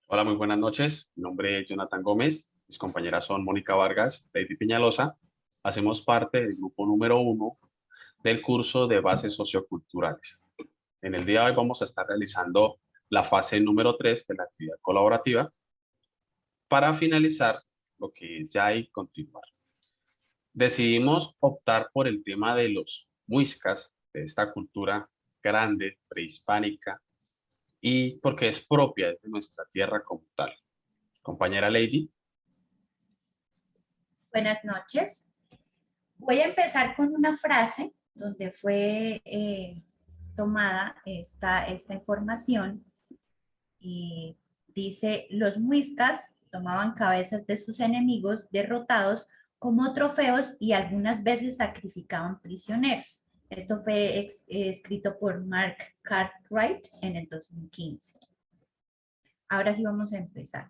Hola, muy buenas noches. Mi nombre es Jonathan Gómez. Mis compañeras son Mónica Vargas, Lady Peñalosa. Hacemos parte del grupo número 1 del curso de bases socioculturales. En el día de hoy vamos a estar realizando la fase número 3 de la actividad colaborativa para finalizar lo que es ya y continuar. Decidimos optar por el tema de los muiscas, de esta cultura grande, prehispánica, y porque es propia de nuestra tierra como tal. Compañera Lady. Buenas noches. Voy a empezar con una frase donde fue tomada esta información y dice, los muiscas tomaban cabezas de sus enemigos derrotados como trofeos y algunas veces sacrificaban prisioneros. Esto fue escrito por Mark Cartwright en el 2015. Ahora sí vamos a empezar.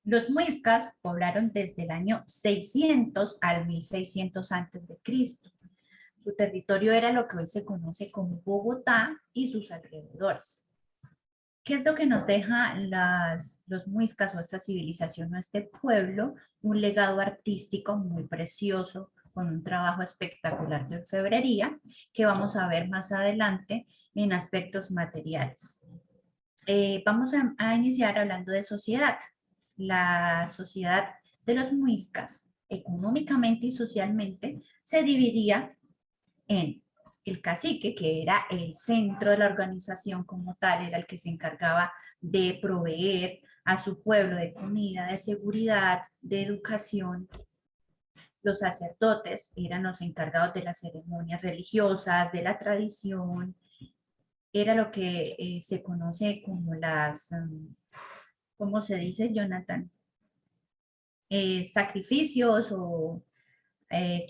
Los muiscas poblaron desde el año 600 al 1600 antes de Cristo. Su territorio era lo que hoy se conoce como Bogotá y sus alrededores. ¿Qué es lo que nos deja los muiscas o esta civilización o este pueblo? Un legado artístico muy precioso, con un trabajo espectacular de orfebrería, que vamos a ver más adelante en aspectos materiales. Vamos a iniciar hablando de sociedad. La sociedad de los muiscas, económicamente y socialmente, se dividía en el cacique, que era el centro de la organización como tal, era el que se encargaba de proveer a su pueblo de comida, de seguridad, de educación. Los sacerdotes eran los encargados de las ceremonias religiosas, de la tradición, era lo que se conoce como ¿cómo se dice, Jonathan? Sacrificios o,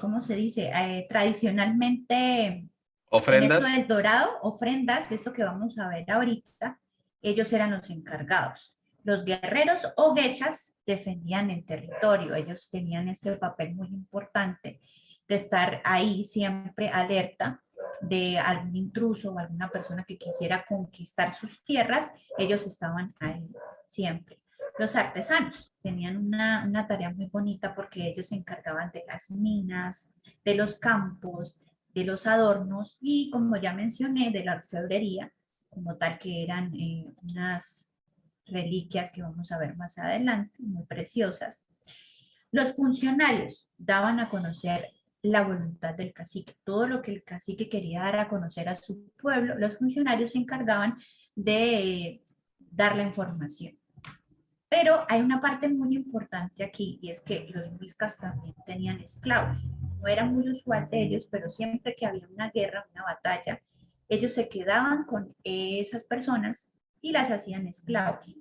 ¿cómo se dice? Tradicionalmente, en esto Ofrendas. del dorado, ofrendas, esto que vamos a ver ahorita, ellos eran los encargados. Los guerreros o guechas defendían el territorio, ellos tenían este papel muy importante de estar ahí siempre alerta de algún intruso o alguna persona que quisiera conquistar sus tierras, ellos estaban ahí siempre. Los artesanos tenían una tarea muy bonita porque ellos se encargaban de las minas, de los campos, de los adornos y, como ya mencioné, de la orfebrería, como tal que eran unas reliquias que vamos a ver más adelante, muy preciosas. Los funcionarios daban a conocer la voluntad del cacique, todo lo que el cacique quería dar a conocer a su pueblo, los funcionarios se encargaban de dar la información. Pero hay una parte muy importante aquí y es que los muiscas también tenían esclavos. No era muy usual de ellos, pero siempre que había una guerra, una batalla, ellos se quedaban con esas personas y las hacían esclavos.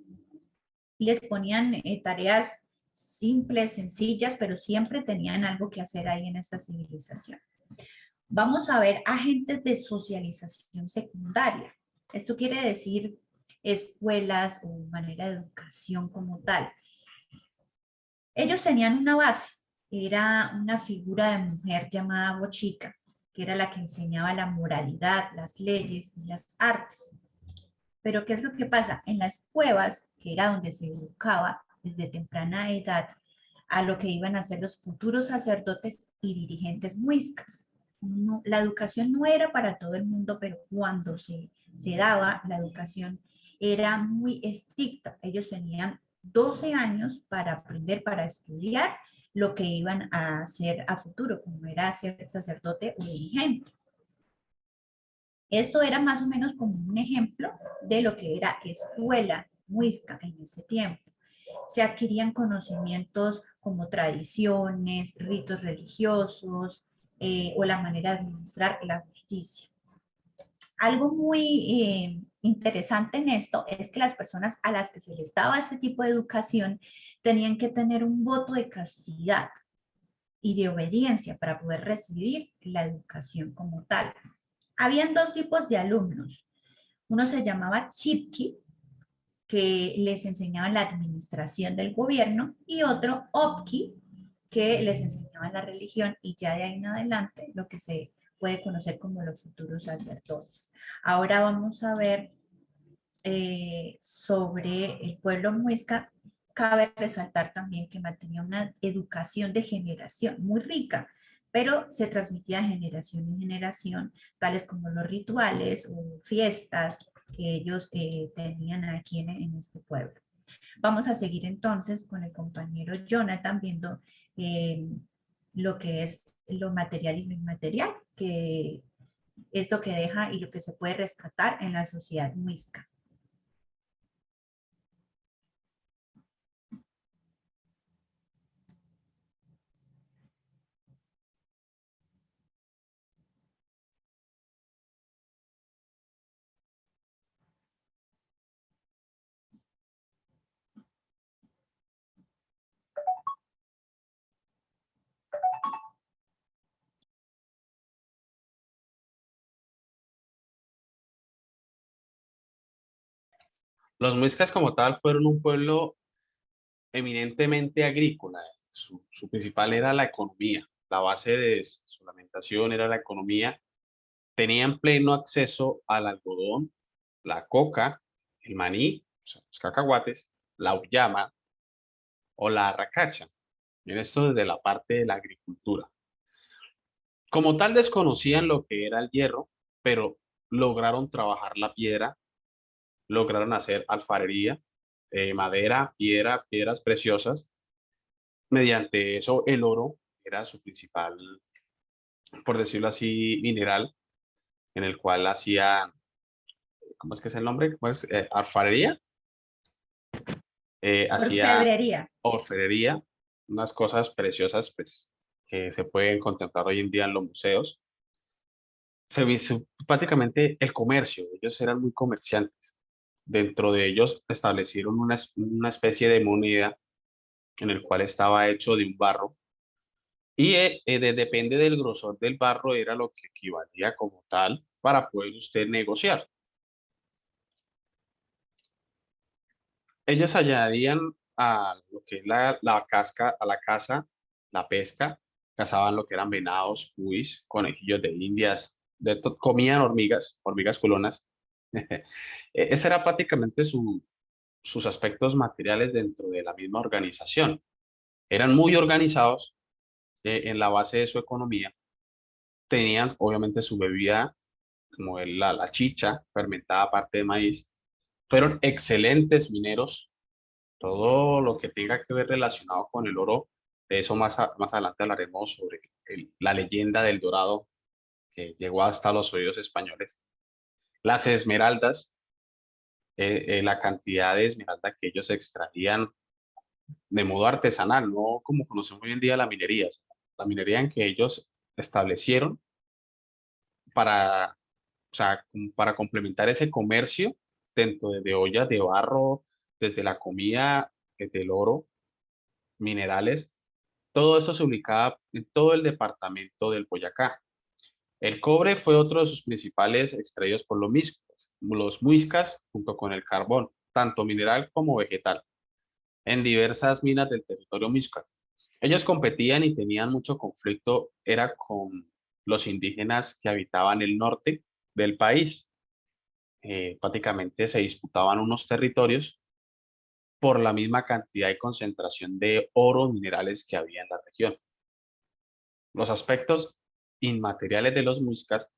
Les ponían tareas simples, sencillas, pero siempre tenían algo que hacer ahí en esta civilización. Vamos a ver agentes de socialización secundaria. Esto quiere decir escuelas o manera de educación como tal. Ellos tenían una base, era una figura de mujer llamada bochica, que era la que enseñaba la moralidad, las leyes y las artes. Pero ¿qué es lo que pasa? En las cuevas, que era donde se educaba desde temprana edad a lo que iban a ser los futuros sacerdotes y dirigentes muiscas. No, la educación no era para todo el mundo, pero cuando se daba la educación era muy estricta. Ellos tenían 12 años para aprender, para estudiar lo que iban a hacer a futuro, como era ser sacerdote o dirigente. Esto era más o menos como un ejemplo de lo que era escuela muisca en ese tiempo. Se adquirían conocimientos como tradiciones, ritos religiosos o la manera de administrar la justicia. Algo muy interesante en esto es que las personas a las que se les daba ese tipo de educación tenían que tener un voto de castidad y de obediencia para poder recibir la educación como tal. Habían dos tipos de alumnos. Uno se llamaba Chipki, que les enseñaban la administración del gobierno, y otro Opki, que les enseñaban la religión, y ya de ahí en adelante lo que se puede conocer como los futuros sacerdotes. Ahora vamos a ver sobre el pueblo muisca, cabe resaltar también que mantenía una educación de generación muy rica, pero se transmitía de generación en generación, tales como los rituales o fiestas que ellos tenían aquí en este pueblo. Vamos a seguir entonces con el compañero Jonathan viendo eh, lo que es lo material y lo inmaterial, que es lo que deja y lo que se puede rescatar en la sociedad muisca. Los muiscas como tal fueron un pueblo eminentemente agrícola. Su principal era la economía. La base de su alimentación era la economía. Tenían pleno acceso al algodón, la coca, el maní, o sea, los cacahuates, la uyama o la arracacha. En esto desde la parte de la agricultura. Como tal desconocían lo que era el hierro, pero lograron trabajar la piedra, lograron hacer alfarería, madera, piedra, piedras preciosas. Mediante eso, el oro era su principal, por decirlo así, mineral, en el cual hacían, ¿cómo es que es el nombre? ¿Cómo es? Alfarería, hacía Orfebrería. orfebrería, unas cosas preciosas, pues, que se pueden contemplar hoy en día en los museos. Prácticamente el comercio, ellos eran muy comerciantes. Dentro de ellos establecieron una especie de moneda en el cual estaba hecho de un barro y depende del grosor del barro era lo que equivalía como tal para poder usted negociar. Ellos añadían a lo que es la casca, a la caza, la pesca, cazaban lo que eran venados, cuis, conejillos de indias, comían hormigas, hormigas culonas. Ese era prácticamente sus aspectos materiales dentro de la misma organización. Eran muy organizados en la base de su economía. Tenían obviamente su bebida, como la chicha, fermentada aparte de maíz. Fueron excelentes mineros. Todo lo que tenga que ver relacionado con el oro, de eso más adelante hablaremos sobre la leyenda del dorado que llegó hasta los oídos españoles. Las esmeraldas, la cantidad de esmeralda que ellos extraían de modo artesanal, no como conocemos hoy en día la minería. La minería en que ellos establecieron para, o sea, como para complementar ese comercio dentro de ollas de barro, desde la comida, desde el oro, minerales, todo eso se ubicaba en todo el departamento del Boyacá. El cobre fue otro de sus principales extraídos por los muiscas junto con el carbón, tanto mineral como vegetal, en diversas minas del territorio muisca. Ellos competían y tenían mucho conflicto, era con los indígenas que habitaban el norte del país. Prácticamente se disputaban unos territorios por la misma cantidad y concentración de oro minerales que había en la región. Los aspectos inmateriales de los muiscas,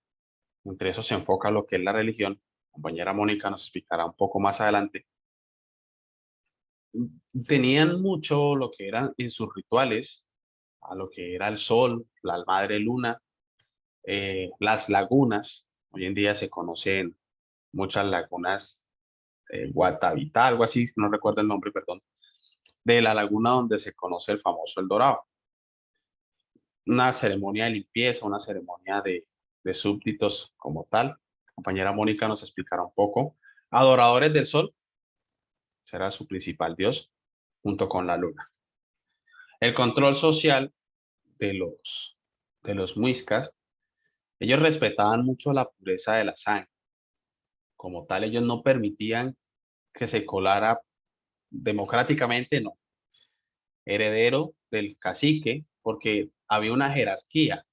entre esos se enfoca lo que es la religión, la compañera Mónica nos explicará un poco más adelante, tenían mucho lo que eran en sus rituales, a lo que era el sol, la madre luna, las lagunas. Hoy en día se conocen muchas lagunas, Guatavita, algo así, no recuerdo el nombre, perdón, de la laguna donde se conoce el famoso El Dorado. Una ceremonia de limpieza, una ceremonia de súbditos como tal. La compañera Mónica nos explicará un poco. Adoradores del sol, será su principal dios, junto con la luna. El control social de los muiscas, ellos respetaban mucho la pureza de la sangre. Como tal, ellos no permitían que se colara democráticamente, no. Heredero del cacique, porque había una jerarquía.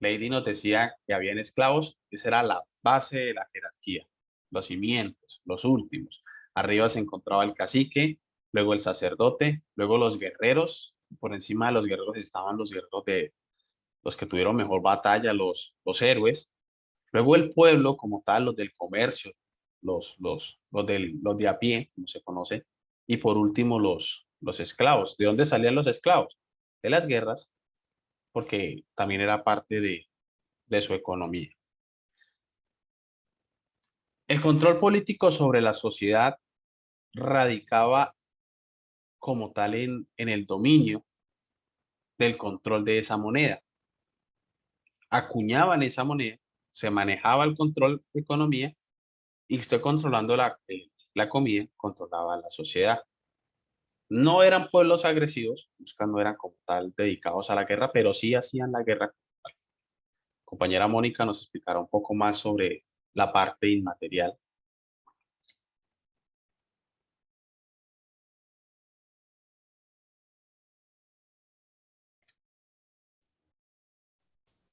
Lady nos decía que habían esclavos, esa era la base de la jerarquía. los cimientos, los últimos. Arriba se encontraba el cacique, luego el sacerdote, luego los guerreros. Por encima de los guerreros estaban los guerreros de los que tuvieron mejor batalla, los héroes. Luego el pueblo como tal, los del comercio, los de a pie, como se conoce. Y por último los esclavos. ¿De dónde salían los esclavos? De las guerras, porque también era parte de su economía. El control político sobre la sociedad radicaba como tal en el dominio del control de esa moneda. Acuñaban esa moneda, se manejaba el control de economía y usted controlando la comida, controlaba la sociedad. No eran pueblos agresivos, no eran como tal dedicados a la guerra, pero sí hacían la guerra. Compañera Mónica nos explicará un poco más sobre la parte inmaterial.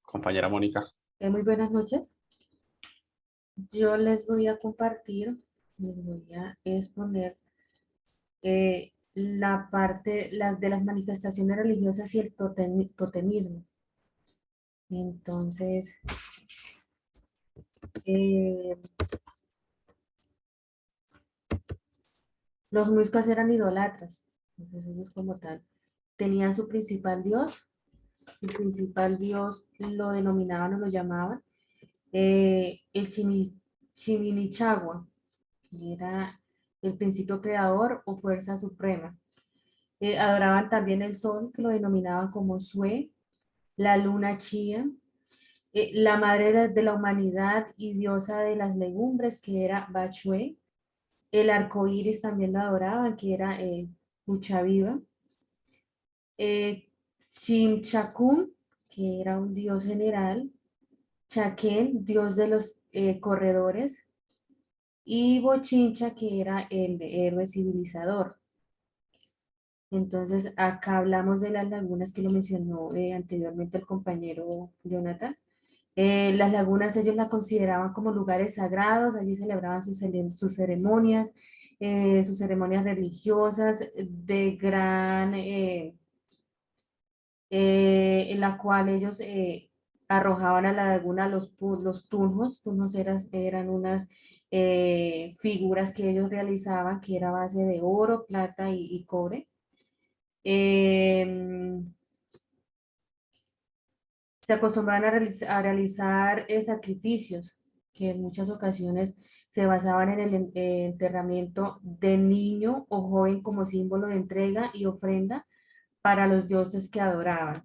Compañera Mónica. Muy buenas noches. Yo les voy a compartir, les voy a exponer la parte de las manifestaciones religiosas y el totemismo. Entonces, eh, los muiscas eran idolatras. Entonces ellos como tal tenían su principal dios. El principal dios lo denominaban o lo llamaban el Chiminichagua, que era el principio creador o fuerza suprema. Adoraban también el sol, que lo denominaban como Sue, la luna Chía, la madre de la humanidad y diosa de las legumbres, que era Bachue, el arco iris también lo adoraban, que era Puchaviva, Chimchacún, que era un dios general, Chaquén, dios de los corredores, y Bochincha, que era el héroe civilizador. Entonces, acá hablamos de las lagunas que lo mencionó anteriormente el compañero Jonathan. Las lagunas ellos las consideraban como lugares sagrados, allí celebraban sus ceremonias religiosas de gran, en la cual ellos arrojaban a la laguna los tunjos. Tunjos eran unas figuras que ellos realizaban, que era a base de oro, plata y cobre. Se acostumbraban a realizar sacrificios que en muchas ocasiones se basaban en el enterramiento del niño o joven como símbolo de entrega y ofrenda para los dioses que adoraban.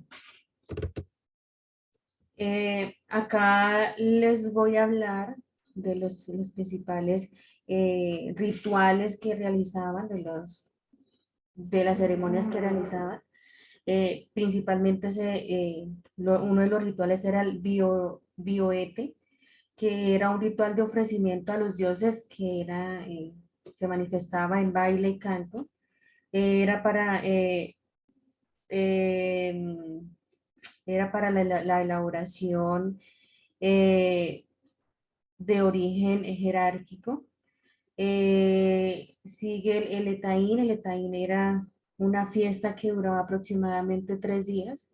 Acá les voy a hablar de los principales rituales que realizaban, de las ceremonias que realizaban. Principalmente uno de los rituales era el bioete, que era un ritual de ofrecimiento a los dioses que se manifestaba en baile y canto. Era para, em, era para la elaboración de origen jerárquico. Sigue el Etaín. El Etaín era una fiesta que duraba aproximadamente 3 días.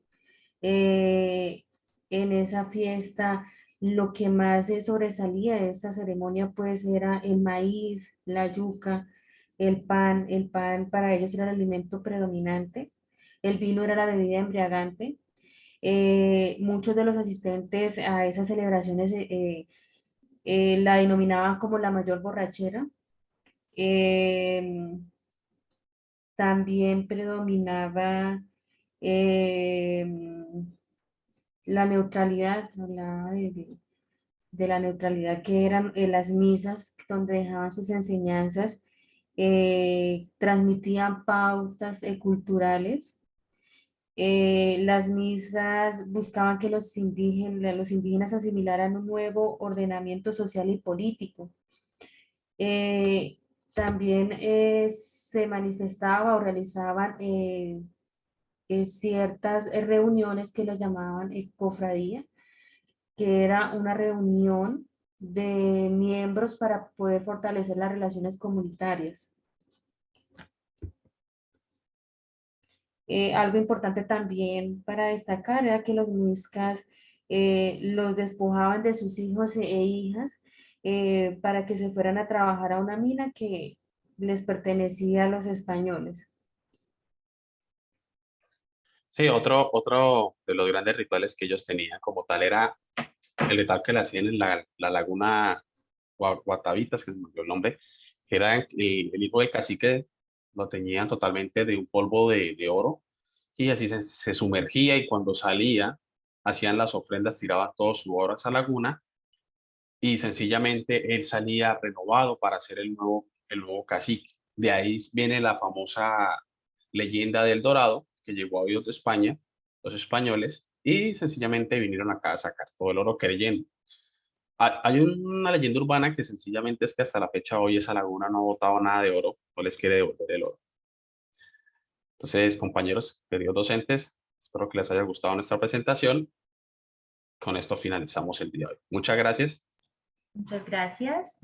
En esa fiesta lo que más sobresalía de esta ceremonia pues era el maíz, la yuca, el pan. El pan para ellos era el alimento predominante. El vino era la bebida embriagante. Muchos de los asistentes a esas celebraciones la denominaban como la mayor borrachera. Eh, También predominaba eh, la neutralidad, hablaba de la neutralidad que eran las misas donde dejaban sus enseñanzas, transmitían pautas culturales. Las misas buscaban que los indígenas asimilaran un nuevo ordenamiento social y político. Eh, También se manifestaba o realizaban ciertas reuniones que lo llamaban cofradía, que era una reunión de miembros para poder fortalecer las relaciones comunitarias. Algo importante también para destacar era que los muiscas los despojaban de sus hijos e hijas para que se fueran a trabajar a una mina que les pertenecía a los españoles. Sí, otro de los grandes rituales que ellos tenían como tal era el ritual que le hacían en la laguna Guatavitas, que se me olvidó el nombre, que era el hijo del cacique, lo teñían totalmente de un polvo de oro y así se sumergía y cuando salía hacían las ofrendas, tiraban todo su oro a esa laguna y sencillamente él salía renovado para ser el nuevo cacique. De ahí viene la famosa leyenda del Dorado que llegó a oídos de España, los españoles, y sencillamente vinieron acá a sacar todo el oro creyendo. Hay una leyenda urbana que sencillamente es que hasta la fecha hoy esa laguna no ha botado nada de oro, no les quiere devolver el oro. Entonces, compañeros, queridos docentes, espero que les haya gustado nuestra presentación. Con esto finalizamos el día de hoy. Muchas gracias. Muchas gracias.